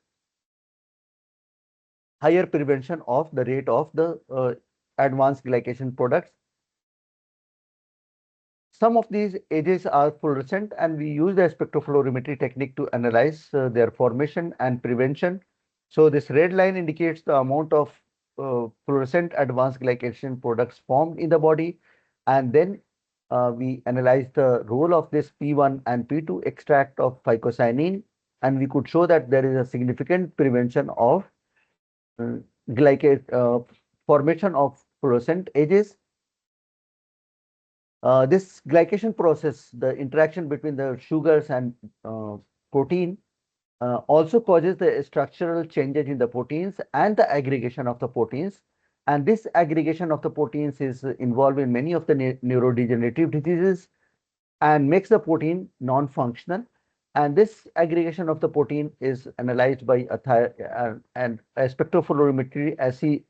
higher prevention of the rate of the advanced glycation products. Some of these agents are fluorescent, and we use the spectrophlorimetry technique to analyze their formation and prevention. So this red line indicates the amount of fluorescent advanced glycation products formed in the body, and then we analyze the role of this P1 and P2 extract of phycocyanine, and we could show that there is a significant prevention of uh, formation of fluorescent agents. This glycation process, the interaction between the sugars and protein, also causes the structural changes in the proteins and the aggregation of the proteins. And this aggregation of the proteins is involved in many of the neurodegenerative diseases and makes the protein non-functional. And this aggregation of the protein is analyzed by a spectrophlorimetry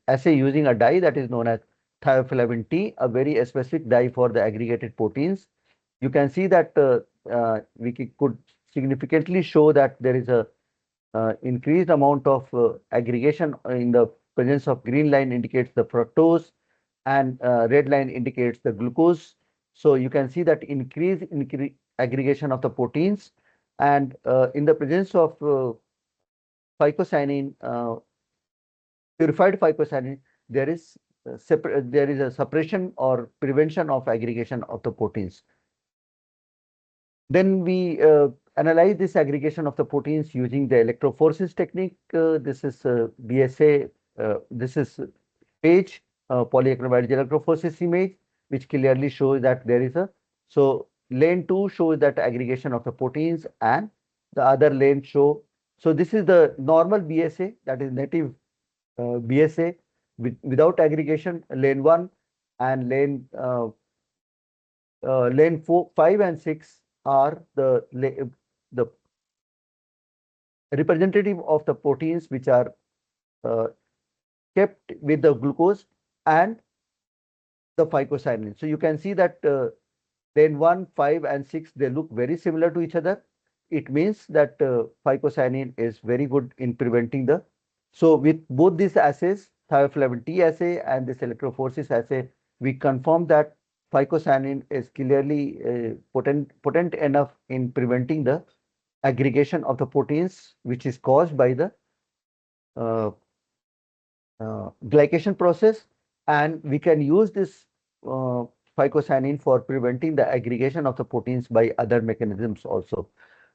assay using a dye that is known as thioflavin T, a very specific dye for the aggregated proteins. You can see that we could significantly show that there is a increased amount of aggregation in the presence of green line indicates the fructose, and red line indicates the glucose. So you can see that increase aggregation of the proteins, and in the presence of phycocyanine, purified phycocyanine, there is there is a suppression or prevention of aggregation of the proteins. Then we analyze this aggregation of the proteins using the electrophoresis technique. This is BSA. This is page polyacromide electrophoresis image, which clearly shows that there is a. So lane 2 shows that aggregation of the proteins, and the other lane show. So this is the normal BSA, that is native BSA without aggregation, lane 1, and lane 4, 5, and 6 are the representative of the proteins which are kept with the glucose and the phycocyanine. So you can see that lane 1, 5, and 6, they look very similar to each other. It means that phycocyanine is very good in preventing the. So with both these assays, thioflavin T assay and this electrophoresis assay, we confirm that phycocyanine is clearly potent enough in preventing the aggregation of the proteins, which is caused by the glycation process, and we can use this phycocyanine for preventing the aggregation of the proteins by other mechanisms also.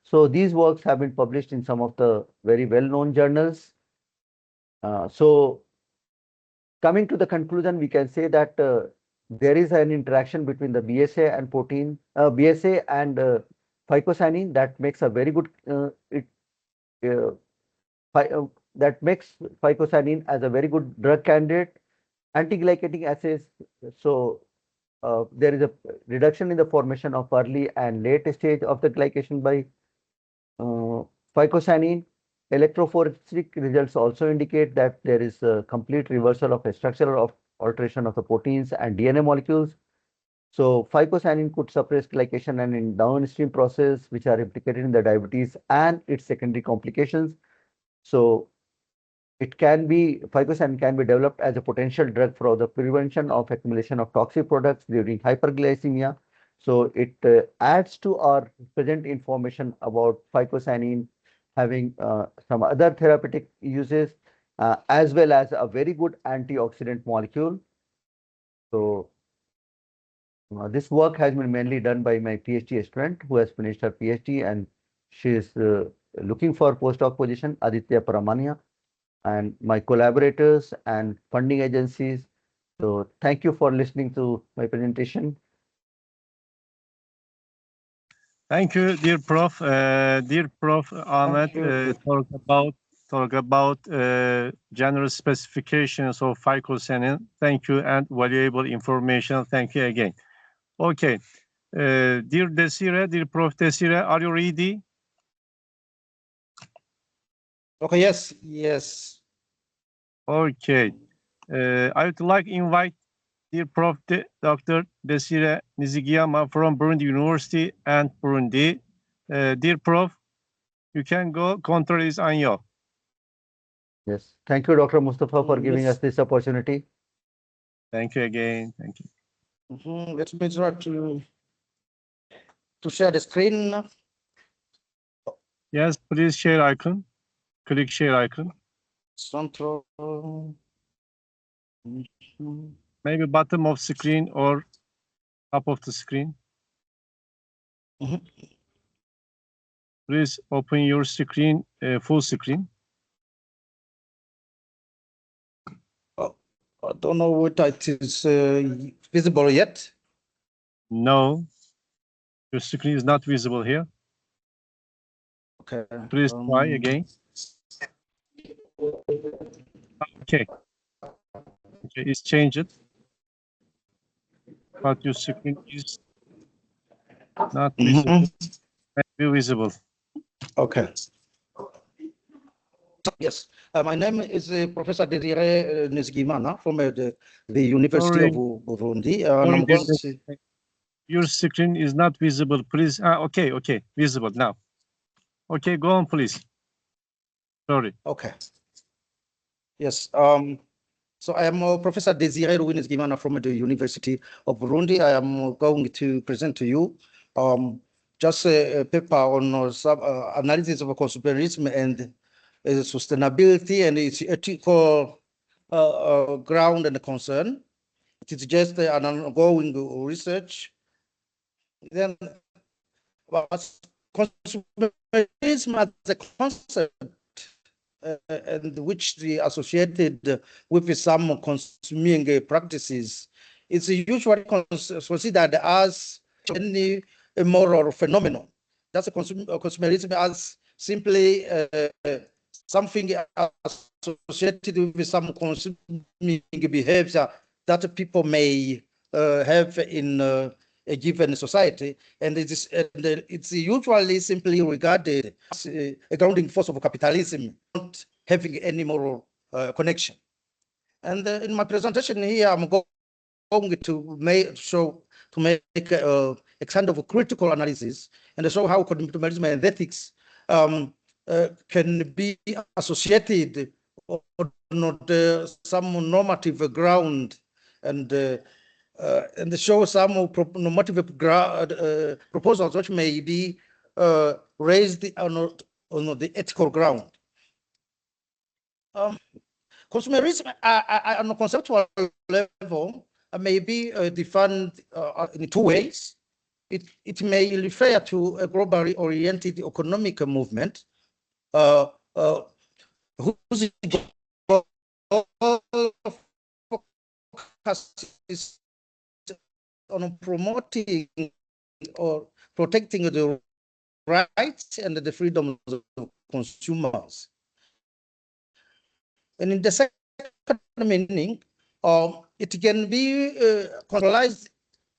So these works have been published in some of the very well-known journals. So coming to the conclusion, we can say that there is an interaction between the BSA and protein, BSA and phycocyanine that makes a very good that makes phycocyanine as a very good drug candidate. Anti-glycating assays, so there is a reduction in the formation of early and late stage of the glycation by phycocyanine. Electrophoretic results also indicate that there is a complete reversal of a structural alteration of the proteins and DNA molecules. So phycocyanin could suppress glycation and in downstream process which are implicated in the diabetes and its secondary complications. So it can be, phycocyanin can be developed as a potential drug for the prevention of accumulation of toxic products during hyperglycemia. So it adds to our present information about phycocyanin having some other therapeutic uses as well as a very good antioxidant molecule. So this work has been mainly done by my PhD student who has finished her PhD and she is looking for postdoc position, Aditya Paramania, and my collaborators and funding agencies. So thank you for listening to my presentation. Thank you, dear Prof. Dear Prof. Ahmed, talk about general specifications of phycocyanin. Thank you and valuable information. Thank you again. Okay, dear Desire, dear Prof. Desire, are you ready? Okay, yes. Okay, I would like to invite dear Prof. Dr. Desire Nizigiyama from Burundi University and Burundi. Dear Prof, you can go. Control is on you. Yes, thank you, Dr. Mustafa, for giving us this opportunity. Thank you again. Thank you. Let me try to share the screen. Yes, please share icon. Click share icon. Control. Maybe bottom of screen or top of the screen. Please open your screen, full screen. I don't know whether it is visible yet. No, your screen is not visible here. Okay. Please try again. Okay. Okay, it's changed. But your screen is not visible. Maybe visible. Okay. Yes, my name is Professor Desire Nizigimana from the University of Burundi. And I'm going to... Your screen is not visible. Please. Okay, visible now. Okay, go on, please. Sorry. Okay. Yes. So I am Professor Desire Nizigimana from the University of Burundi. I am going to present to you just a paper on some analysis of consumerism and sustainability and its ethical ground and concern. It is just an ongoing research. Then, consumerism as a concept and which the associated with some consuming practices is usually considered as any moral phenomenon. That's a consumerism as simply something associated with some consuming behavior that people may have in a given society, and it's usually simply regarded as a grounding force of capitalism, not having any moral connection. And in my presentation here, I'm going to make a kind of a critical analysis and show how consumerism and ethics can be associated on some normative ground and show some normative proposals which may be raised on the ethical ground. Consumerism on a conceptual level may be defined in two ways. It may refer to a globally oriented economic movement whose focus is on promoting or protecting the rights and the freedoms of consumers. And in the second meaning, it can be conceptualized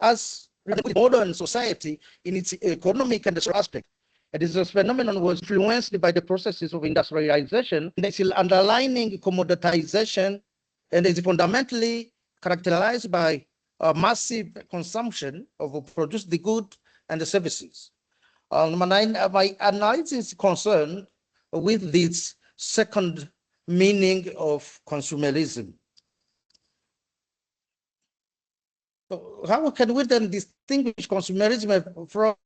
as modern society in its economic and social aspect. And this phenomenon was influenced by the processes of industrialization, and its underlying commoditization, and is fundamentally characterized by massive consumption of produce the good and the services. My analysis is concerned with this second meaning of consumerism. So how can we then distinguish consumerism from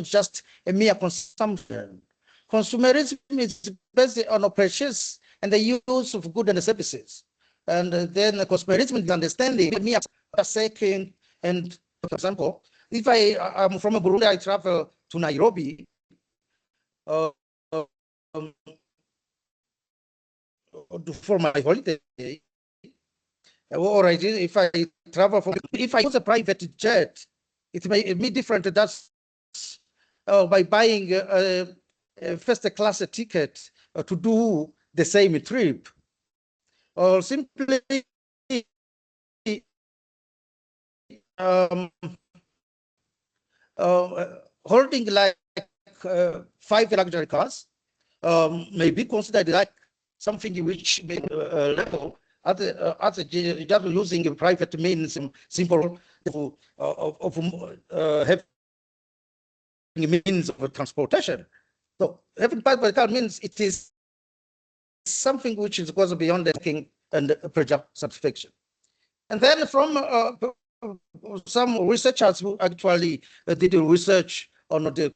just a mere consumption? Consumerism is based on a purchase and the use of goods and services. And then consumerism is understanding mere seeking. And for example, if I am from Burundi, I travel to Nairobi, for my holiday, or if I travel if I use a private jet, it may be different. That's by buying a first class ticket to do the same trip, or simply holding like 5 luxury cars may be considered like something which may level as just using private means, simple of having means of transportation. So having private car means it is something which is goes beyond the thinking and project satisfaction. And then from some researchers who actually did research on the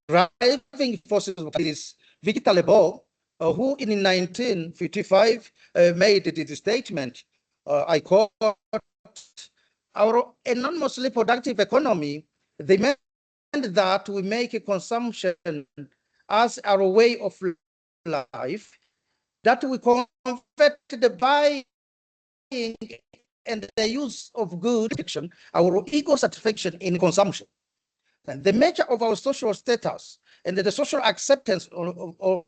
driving forces of this, Victor Lebow, who in 1955 made this statement, I quote, "Our enormously productive economy demands that we make a consumption as our way of life, that we convert the buying and the use of goods, our ego satisfaction in consumption. And the measure of our social status and the social acceptance of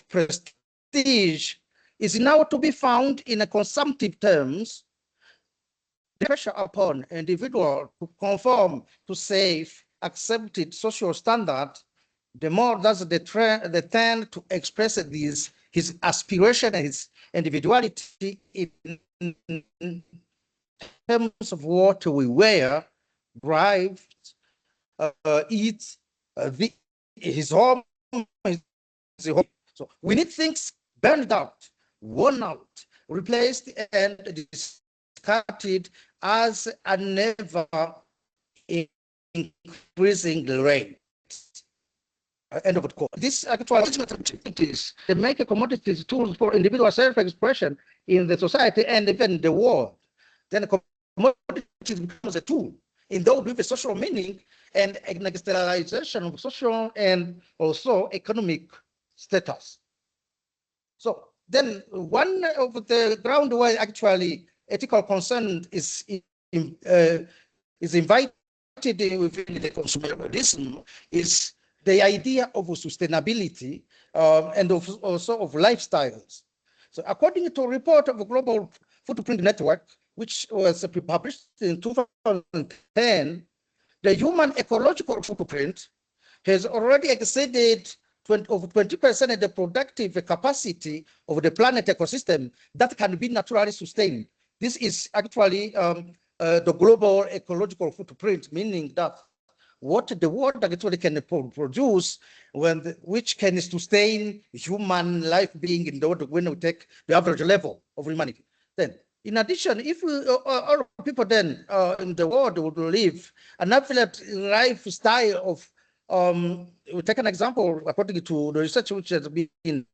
prestige is now to be found in a consumptive terms. The pressure upon individual to conform to safe, accepted social standard, the more does they tend to express his aspiration and his individuality in terms of what we wear, drive, eat, his home, his home. So we need things burned out, worn out, replaced, and discarded as a never increasing rate. End of quote. This actual activities, they make a commodities tools for individual self-expression in the society and even the world. Then commodities becomes a tool endowed with a social meaning and an externalization of social and also economic status. So then one of the ground where actually ethical concern is invited within the consumerism is the idea of sustainability and also of lifestyles. So according to a report of a Global Footprint Network, which was published in 2010, the human ecological footprint has already exceeded 20% of the productive capacity of the planet ecosystem that can be naturally sustained. This is actually the global ecological footprint, meaning that what the world actually can produce, which can sustain human life being in the world when we take the average level of humanity. Then, in addition, if all people then in the world would live an average lifestyle of, we take an example according to the research which has been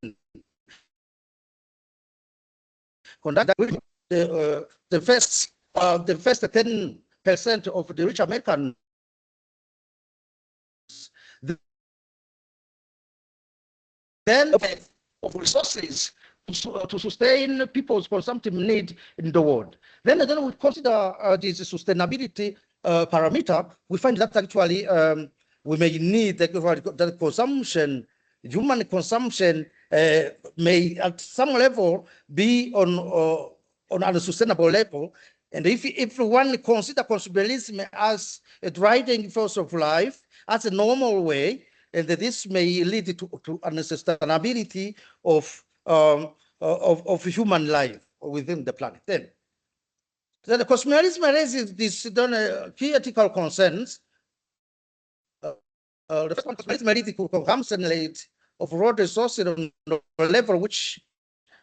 conducted, the first 10% of the rich Americans, then of resources to sustain people's consumptive need in the world. Then we consider this sustainability parameter. We find that actually we may need the consumption, human consumption may at some level be on a sustainable level. And if one consider consumerism as a driving force of life, as a normal way, and that this may lead to unsustainability of human life within the planet. Then the consumerism raises these key ethical concerns. The first one, consumerism raises consumption of raw resources on a level which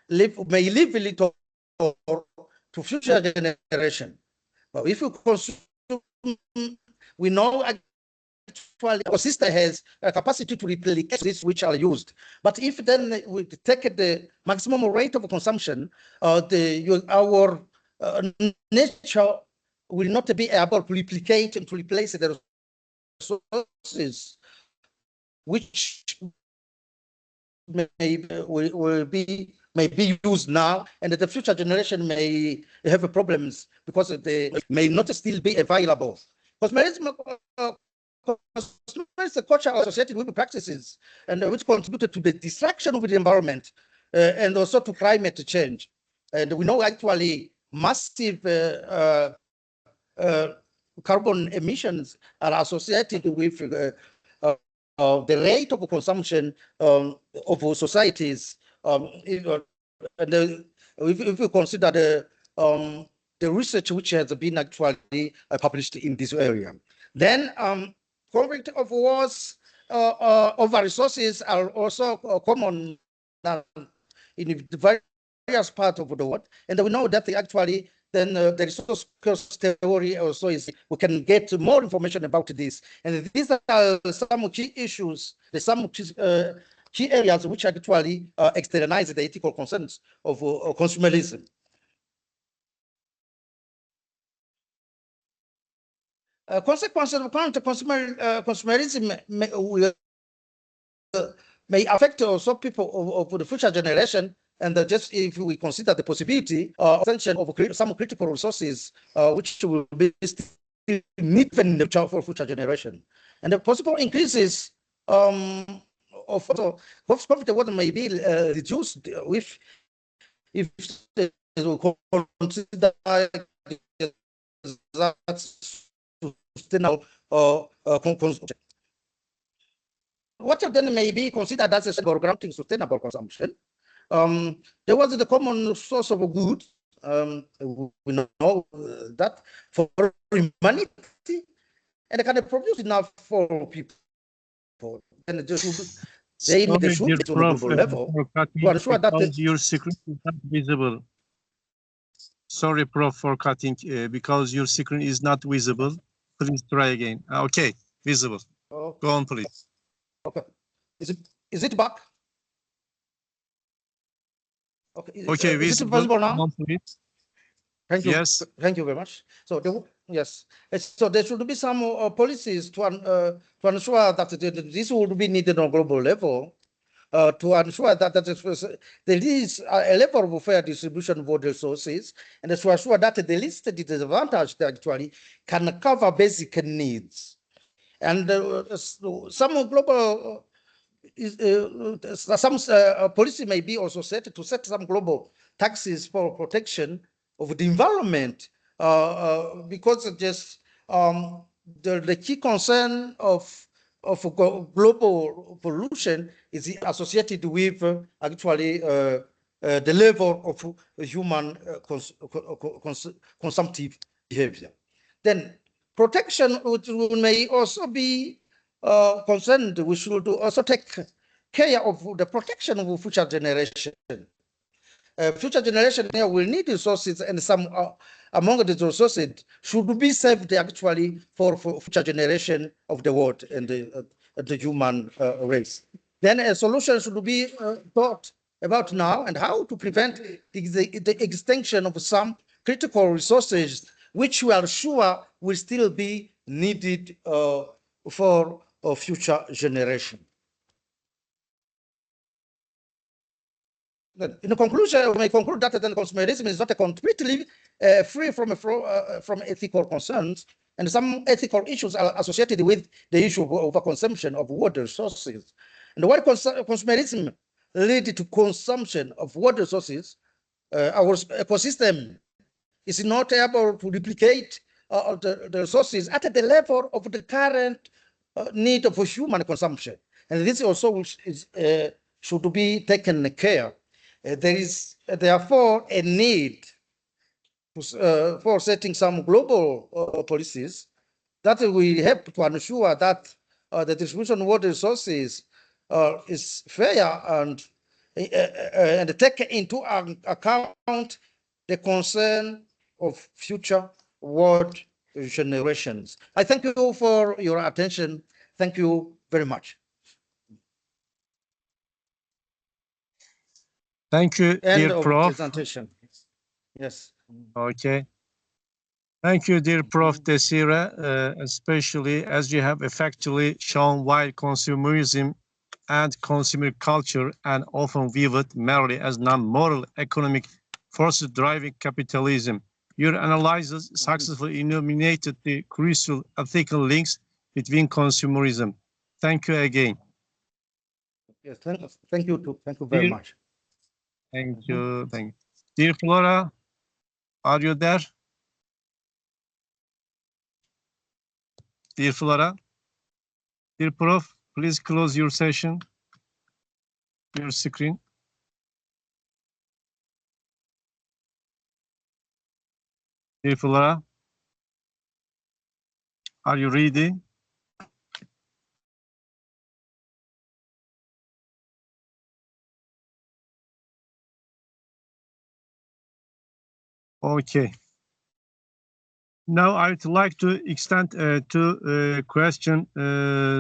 may lead to future generation. But if you consume, we know actually our system has a capacity to replicate this which are used. But if then we take the maximum rate of consumption, our nature will not be able to replicate and to replace the resources which will be used now, and the future generation may have problems because they may not still be available. Consumerism is a culture associated with practices and which contributed to the destruction of the environment and also to climate change. And we know actually massive carbon emissions are associated with the rate of consumption of societies. If you consider the research which has been actually published in this area, then conflict of wars over resources are also common in the various parts of the world, and we know that actually then the resource curse theory also is, we can get more information about this. And these are some key issues, some key areas which actually externalize the ethical concerns of consumerism. Consequences of current consumerism may affect also people of the future generation. And just if we consider the possibility of extension of some critical resources, which will be still needed in the future for future generation, and the possible increases of profit water may be reduced if they will consider that sustainable consumption. Water then may be considered as a granting sustainable consumption. There was the common source of good. We know that for humanity, and can produce enough for people. And they should be on a global level to ensure that your screen is not visible. Sorry, Prof, for cutting because your screen is not visible. Please try again. Okay, visible. Oh. Go on, please. Okay, is it back? Okay, okay, is it visible now? Thank you. Yes. Thank you very much. So yes, so there should be some policies to ensure that this will be needed on a global level to ensure that there is a level of fair distribution of water resources, and to ensure that the least disadvantaged actually can cover basic needs. And some global some policy may be also set to set some global taxes for protection of the environment, because just the key concern of global pollution is associated with actually the level of human consumptive behavior. Then protection may also be concerned. We should also take care of the protection of future generation. Future generation here will need resources, and some among the resources should be saved actually for future generation of the world and the human race. Then a solution should be thought about now, and how to prevent the extinction of some critical resources which we are sure will still be needed for a future generation. In conclusion, we may conclude that then consumerism is not completely free from ethical concerns, and some ethical issues are associated with the issue of overconsumption of water resources. And while consumerism leads to consumption of water resources, our ecosystem is not able to replicate the resources at the level of the current need of human consumption. And this also should be taken care. There is therefore a need for setting some global policies that will help to ensure that the distribution of water resources is fair and take into account the concern of future world generations. I thank you for your attention. Thank you very much. Thank you, End dear of Prof. presentation. Yes. Okay. Thank you, dear Prof. Desira, especially as you have effectively shown why consumerism and consumer culture and often viewed merely as non-moral economic forces driving capitalism. Your analysis successfully illuminated the crucial ethical links between consumerism. Thank you again. Yes, thank you too. Thank you very much. Thank you. Thank you. Dear Flora, are you there? Dear Flora? Dear Prof, please close your session, your screen. Dear Flora, are you ready? Okay. Now I would like to extend to question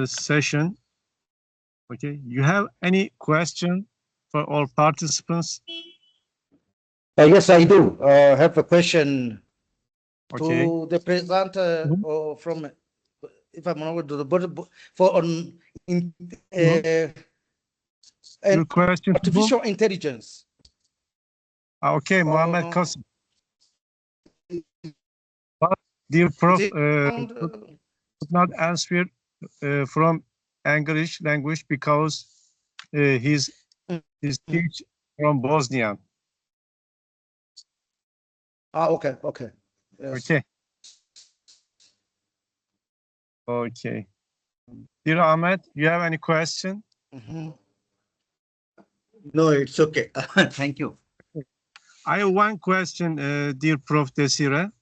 session. Okay. You have any question for all participants? Yes, I do. Have a question Okay. to the presenter from, if I'm not to the board for on Your question artificial intelligence. Okay, Mohammed Qasim. But dear Prof, could not answer from English language because he's teach from Bosnia. Okay, okay. Yes. Okay. Okay. Dear Ahmed, you have any question? No, it's okay. Thank you. I have one question, dear Prof. Desira.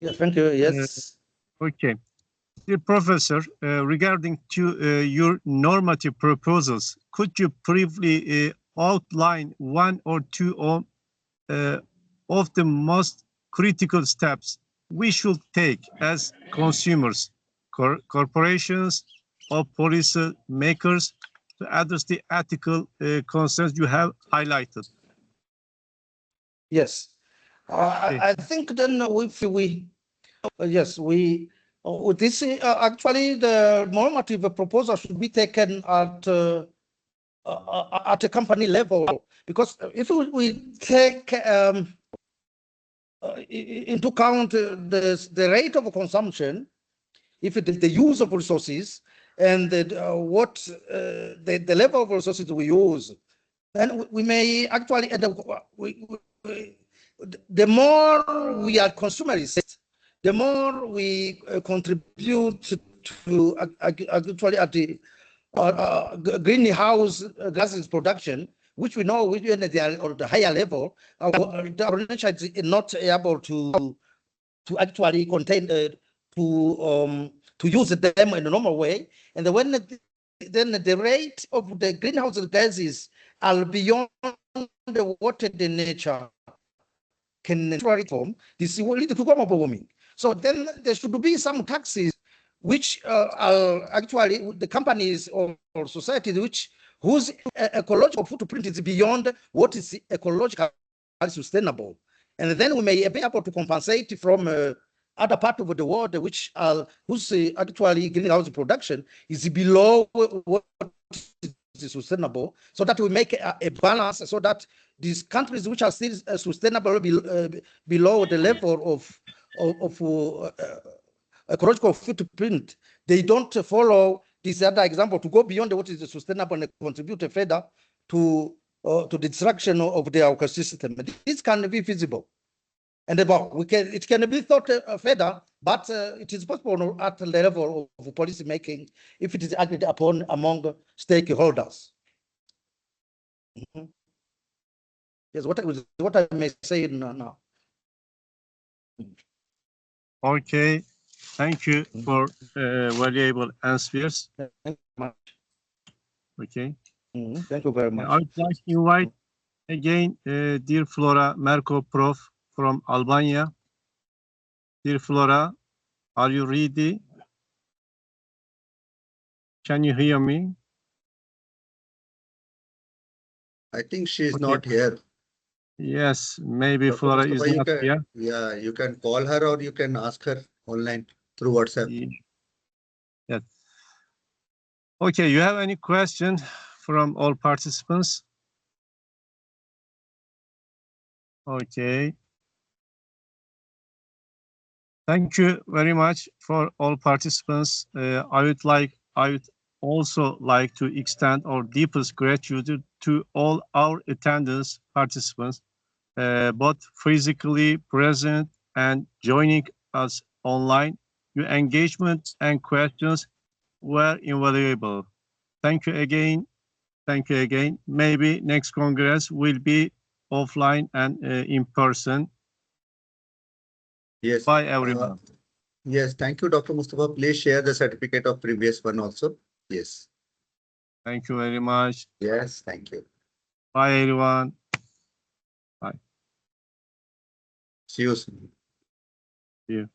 Yes, thank you. Yes. Okay. Dear Professor, regarding to your normative proposals, could you briefly outline one or two of the most critical steps we should take as consumers, corporations, or policy makers to address the ethical concerns you have highlighted? Yes. I think then if we yes, we this actually the normative proposal should be taken at a company level, because if we take into account the rate of consumption, if it is the use of resources and what the level of resources we use, then we may actually end up, the more we are consumerist, the more we contribute to actually at the greenhouse gases production, which we know when they are at the higher level, our nature is not able to actually contain to use them in a normal way, and when then the rate of the greenhouse gases are beyond what the nature can naturally form, this will lead to global warming. So then there should be some taxes which are actually the companies or societies whose ecological footprint is beyond what is ecologically sustainable. And then we may be able to compensate from other part of the world which whose actually greenhouse production is below what is sustainable, so that we make a balance, so that these countries which are still sustainable below the level of ecological footprint, they don't follow this other example to go beyond what is sustainable and contribute further to the destruction of the ecosystem. This can be feasible, and it can be thought further, but it is possible at the level of policy making if it is agreed upon among stakeholders. Yes, what I may say now. Okay, thank you for valuable answers. Thank you very much. Okay. Thank you very much. I would like to invite again dear Flora Merko Prof from Albania. Dear Flora, are you ready? Can you hear me? I think she is Okay. not here. Yes, maybe Dr. Flora is Mustafa, not here. Yeah, you can call her or you can ask her online through WhatsApp. Yes. Okay, you have any question from all participants? Okay. Thank you very much for all participants. I would also like to extend our deepest gratitude to all our attendance participants, both physically present and joining us online. Your engagement and questions were invaluable. Thank you again. Thank you again. Maybe next Congress will be offline and in person. Yes. Bye, everyone. Yes, thank you, Dr. Mustafa. Please share the certificate of previous one also. Yes. Thank you very much. Yes, thank you. Bye, everyone. Bye. See you soon. See you.